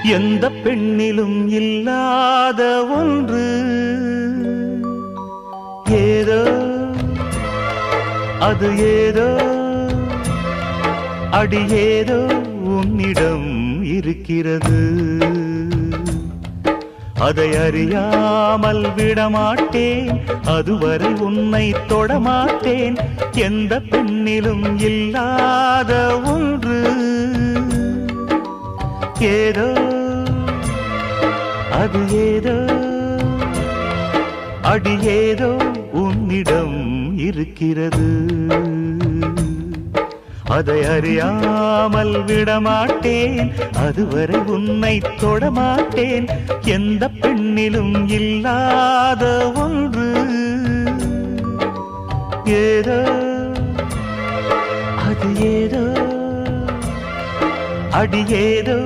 எந்த பெண்ணிலும் இல்லாத ஒன்று ஏதோ அது ஏதோ அடி ஏதோ உன்னிடம் இருக்கிறது. அதை அறியாமல் விடமாட்டேன், அதுவரை உன்னை தொடமாட்டேன். எந்த பெண்ணிலும் இல்லாத ஒன்று ஏதோ அது ஏதோ அடி ஏதோ உன்னிடம் இருக்கிறது. அதை அறியாமல் விடமாட்டேன், அதுவரை உன்னை தொடமாட்டேன். எந்த பெண்ணிலும் இல்லாத ஒன்று ஏதோ அது ஏதோ அடி ஏதோ